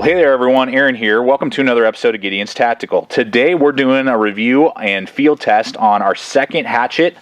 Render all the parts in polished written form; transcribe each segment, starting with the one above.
Well, hey there everyone, Aaron here. Welcome to another episode of Gideon's Tactical. Today we're doing a review and field test on our second hatchet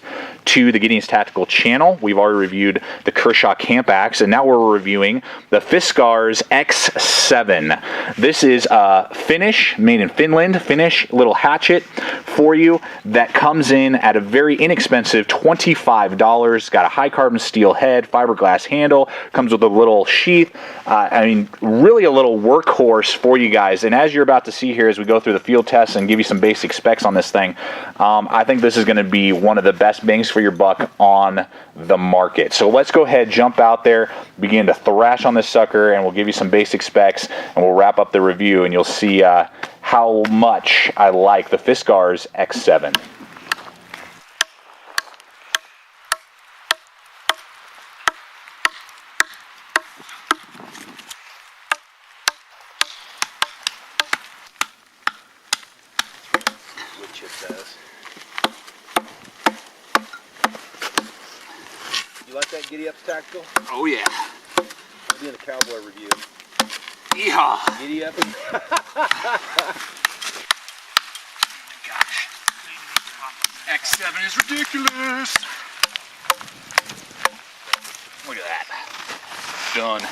to the Gideon's Tactical channel. We've already reviewed the Kershaw Camp Axe, and now we're reviewing the Fiskars X7. This is a Finnish, made in Finland, Finnish little hatchet for you that comes in at a very inexpensive $25. Got a high carbon steel head, fiberglass handle, comes with a little sheath. I mean, really a little workhorse for you guys. And as you're about to see here as we go through the field tests and give you some basic specs on this thing, I think this is going to be one of the best bangs for your buck on the market. So let's go ahead, jump out there, begin to thrash on this sucker, and we'll give you some basic specs, and we'll wrap up the review, and you'll see how much I like the Fiskars X7. You like that Giddy Up Tactical? Oh yeah. I'm doing a cowboy review. Yeehaw! Giddy Up. Gosh. X7 is ridiculous! Look at that. Done.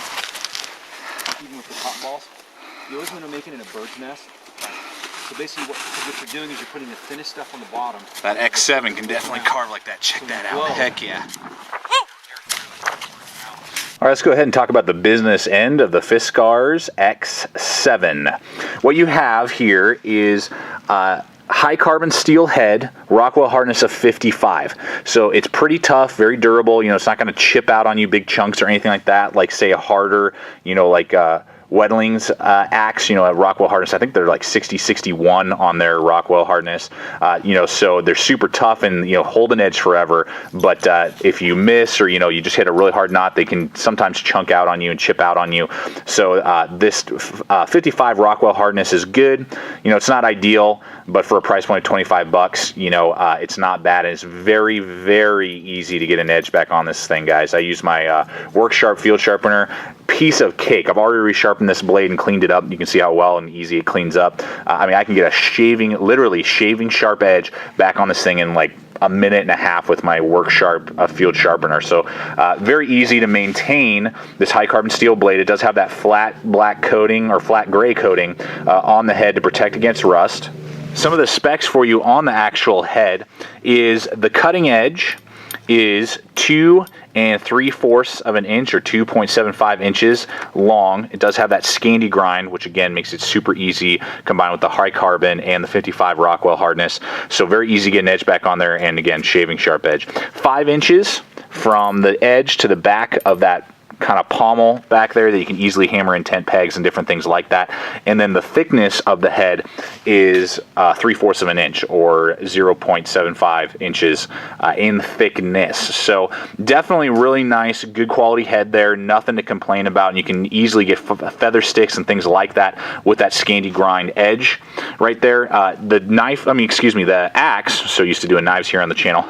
Even with the top balls, you always want to make it in a bird's nest. So basically what you're doing is you're putting the thinnest stuff on the bottom. That X7 can definitely carve like that. Check that out. Heck yeah. All right, let's go ahead and talk about the business end of the Fiskars X7. What you have here is high carbon steel head, Rockwell hardness of 55. So it's pretty tough, very durable. You know, it's not going to chip out on you big chunks or anything like that, like say a harder, you know, like Wettling's axe, you know, at Rockwell hardness. I think they're like 60, 61 on their Rockwell hardness. You know, so they're super tough and, you know, hold an edge forever. But if you miss or, you know, you just hit a really hard knot, they can sometimes chunk out on you and chip out on you. So this 55 Rockwell hardness is good. You know, it's not ideal, but for a price point of 25 bucks, you know, it's not bad. And it's very, very easy to get an edge back on this thing, guys. I use my Work Sharp field sharpener. Piece of cake. I've already resharpened this blade and cleaned it up. You can see how well and easy it cleans up. I mean, I can get a literally shaving sharp edge back on this thing in like a minute and a half with my Work Sharp field sharpener. So very easy to maintain this high carbon steel blade. It does have that flat black coating or flat gray coating on the head to protect against rust. Some of the specs for you on the actual head is the cutting edge is 2 3/4 of an inch or 2.75 inches long. It does have that Scandi grind, which again makes it super easy combined with the high carbon and the 55 Rockwell hardness. So very easy to get an edge back on there, and again, shaving sharp edge. 5 inches from the edge to the back of that kind of pommel back there that you can easily hammer in tent pegs and different things like that. And then the thickness of the head is 3/4 of an inch or 0.75 inches in thickness. So definitely really nice, good quality head there. Nothing to complain about. And you can easily get feather sticks and things like that with that Scandi grind edge right there. The knife, I mean, excuse me, the axe, so used to doing knives here on the channel.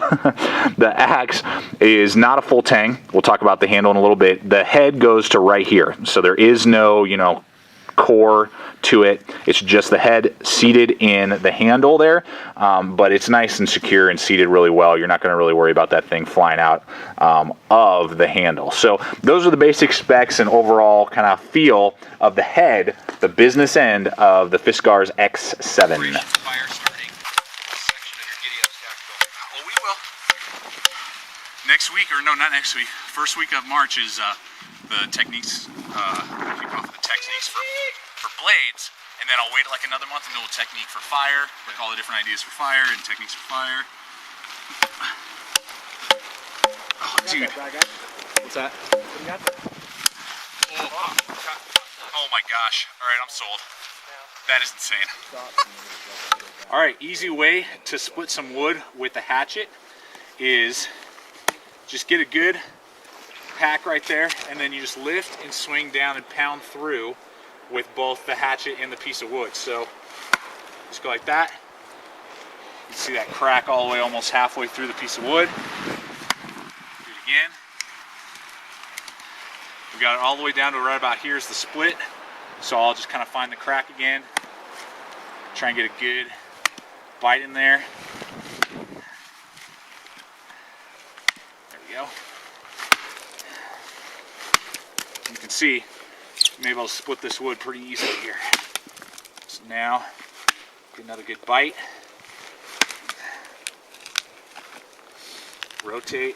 The axe is not a full tang. We'll talk about the handle in a little bit. The head goes to right here, so there is no, you know, core to it. It's just the head seated in the handle there, but it's nice and secure and seated really well. You're not going to really worry about that thing flying out of the handle. So those are the basic specs and overall kind of feel of the head, the business end of the Fiskars X7. Next week, or no, not next week, first week of March is the techniques, the techniques for blades, and then I'll wait like another month and do a technique for fire, like all the different ideas for fire and techniques for fire. Oh, dude. What's that? Oh my gosh. All right, I'm sold. That is insane. All right, easy way to split some wood with the hatchet is just get a good pack right there, and then you just lift and swing down and pound through with both the hatchet and the piece of wood. So just go like that. You see that crack all the way almost halfway through the piece of wood. Do it again. We got it all the way down to right about here is the split. So I'll just kind of find the crack again, try and get a good bite in there. There we go. You can see, maybe I'll split this wood pretty easily here. So now, get another good bite. Rotate.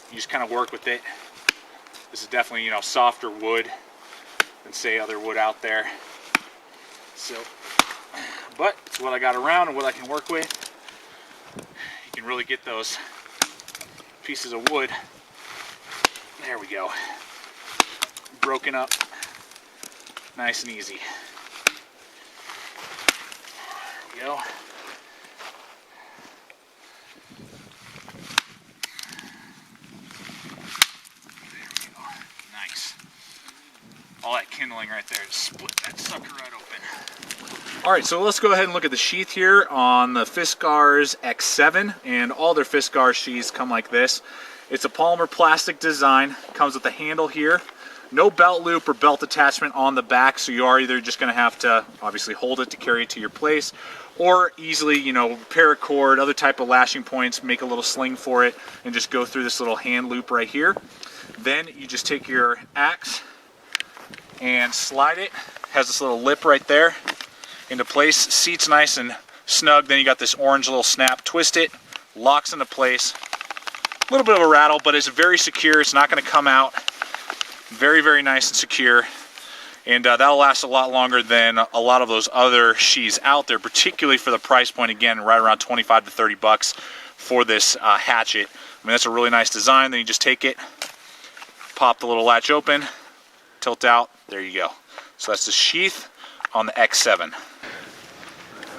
You just kind of work with it. This is definitely, you know, softer wood than say other wood out there. So, but it's what I got around and what I can work with. You can really get those pieces of wood. There we go. Broken up, nice and easy. There we go. All that kindling right there, just split that sucker right open. All right, so let's go ahead and look at the sheath here on the Fiskars X7, and all their Fiskars sheaths come like this. It's a polymer plastic design, comes with a handle here, no belt loop or belt attachment on the back, so you are either just gonna have to obviously hold it to carry it to your place, or easily, you know, paracord, other type of lashing points, make a little sling for it, and just go through this little hand loop right here. Then you just take your axe and slide it. Has this little lip right there into place. Seats nice and snug. Then you got this orange little snap. Twist it, locks into place. A little bit of a rattle, but it's very secure. It's not going to come out. Very, very nice and secure. And that'll last a lot longer than a lot of those other sheaths out there, particularly for the price point. Again, right around 25 to 30 bucks for this Hatchet. I mean, that's a really nice design. Then you just take it, pop the little latch open, tilt out, there you go. So that's the sheath on the X7.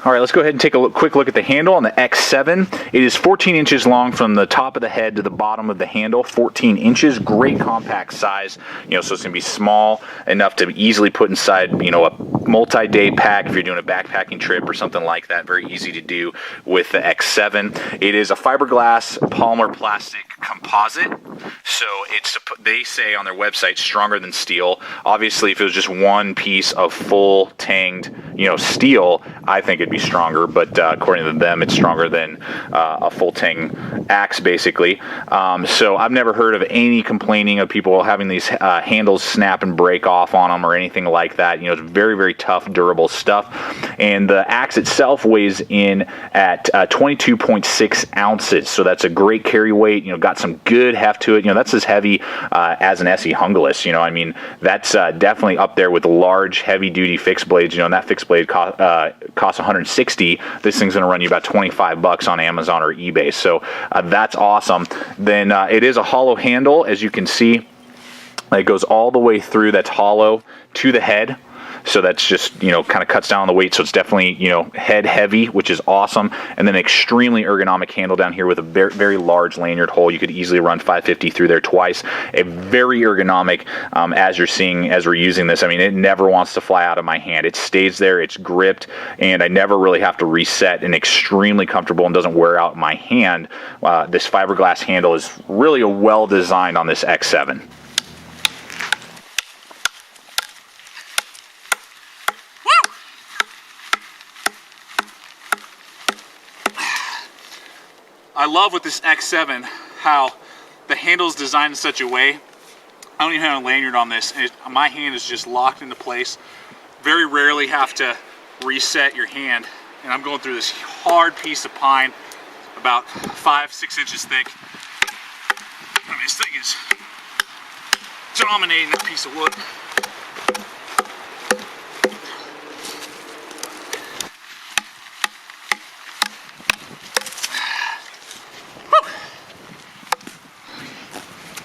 All right, let's go ahead and take a quick look at the handle on the X7. It is 14 inches long from the top of the head to the bottom of the handle, 14 inches, great compact size, you know, so it's gonna be small enough to easily put inside, you know, a multi-day pack if you're doing a backpacking trip or something like that. Very easy to do with the X7. It is a fiberglass polymer plastic composite, so it's, they say on their website, stronger than steel. Obviously, if it was just one piece of full tanged, you know, steel, I think it'd be stronger, but according to them, it's stronger than a full tang axe, basically. So I've never heard of any complaining of people having these handles snap and break off on them or anything like that. You know, it's very, very tough, durable stuff. And the axe itself weighs in at 22.6 ounces, so that's a great carry weight. You know, got some good heft to it. You know, that's as heavy as an SE Hungalis. You know, I mean, that's definitely up there with large, heavy-duty fixed blades. You know, and that fixed blade costs $160. This thing's going to run you about 25 bucks on Amazon or eBay. So that's awesome. Then it is a hollow handle, as you can see. It goes all the way through. That's hollow to the head. So that's just, you know, kind of cuts down on the weight. So it's definitely, you know, head heavy, which is awesome. And then extremely ergonomic handle down here with a very, very large lanyard hole. You could easily run 550 through there twice. A very ergonomic, as you're seeing, as we're using this. I mean, it never wants to fly out of my hand. It stays there, it's gripped, and I never really have to reset, and extremely comfortable and doesn't wear out my hand. This fiberglass handle is really well designed on this X7. I love with this X7 how the handle is designed in such a way. I don't even have a lanyard on this. My hand is just locked into place. Very rarely have to reset your hand. And I'm going through this hard piece of pine, about 5-6 inches thick. I mean, this thing is dominating that piece of wood.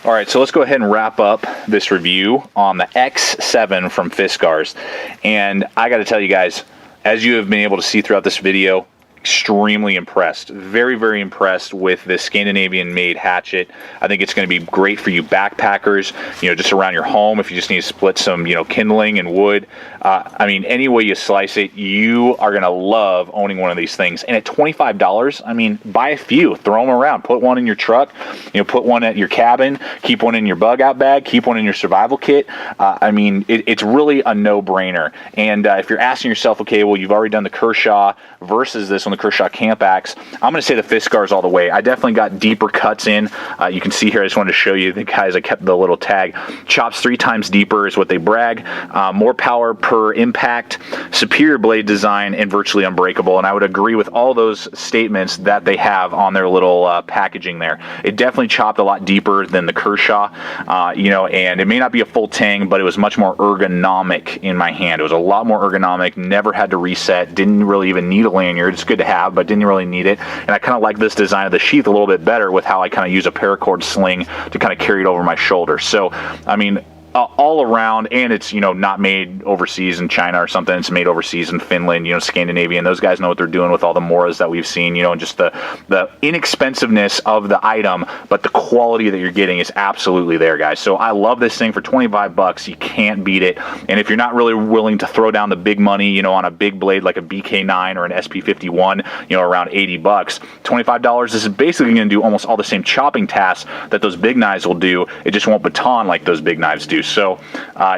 All right, so let's go ahead and wrap up this review on the X7 from Fiskars. And I got to tell you guys, as you have been able to see throughout this video, extremely impressed. Very, very impressed with this Scandinavian-made hatchet. I think it's going to be great for you backpackers, you know, just around your home if you just need to split some, you know, kindling and wood. I mean, any way you slice it, you are going to love owning one of these things. And at $25, I mean, buy a few, throw them around, put one in your truck, you know, put one at your cabin, keep one in your bug out bag, keep one in your survival kit. I mean, it's really a no-brainer. And if you're asking yourself, okay, well, you've already done the Kershaw versus this one, the Kershaw Camp Axe, I'm going to say the Fiskars all the way. I definitely got deeper cuts in. You can see here, I just wanted to show you the guys, I kept the little tag. Chops 3 times deeper is what they brag. More power per impact, superior blade design, and virtually unbreakable. And I would agree with all those statements that they have on their little packaging there. It definitely chopped a lot deeper than the Kershaw, you know, and it may not be a full tang, but it was much more ergonomic in my hand. It was a lot more ergonomic, never had to reset, didn't really even need a lanyard. It's good to have, but didn't really need it. And I kind of like this design of the sheath a little bit better with how I kind of use a paracord sling to kind of carry it over my shoulder. So, I mean, all around, and it's, you know, not made overseas in China or something. It's made overseas in Finland, you know, Scandinavian. Those guys know what they're doing with all the Moras that we've seen, you know, and just the inexpensiveness of the item, but the quality that you're getting is absolutely there, guys. So I love this thing for 25 bucks. You can't beat it. And if you're not really willing to throw down the big money, you know, on a big blade like a BK9 or an SP51, you know, around 80 bucks, $25, this is basically going to do almost all the same chopping tasks that those big knives will do. It just won't baton like those big knives do. So,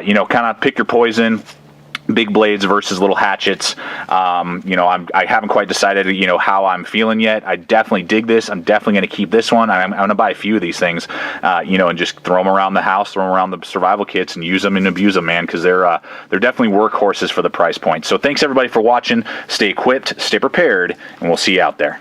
you know, kind of pick your poison. Big blades versus little hatchets. You know, I haven't quite decided, you know, how I'm feeling yet. I definitely dig this. I'm definitely going to keep this one. I'm going to buy a few of these things, you know, and just throw them around the house, throw them around the survival kits, and use them and abuse them, man, because they're definitely workhorses for the price point. So thanks everybody for watching. Stay equipped, stay prepared, and we'll see you out there.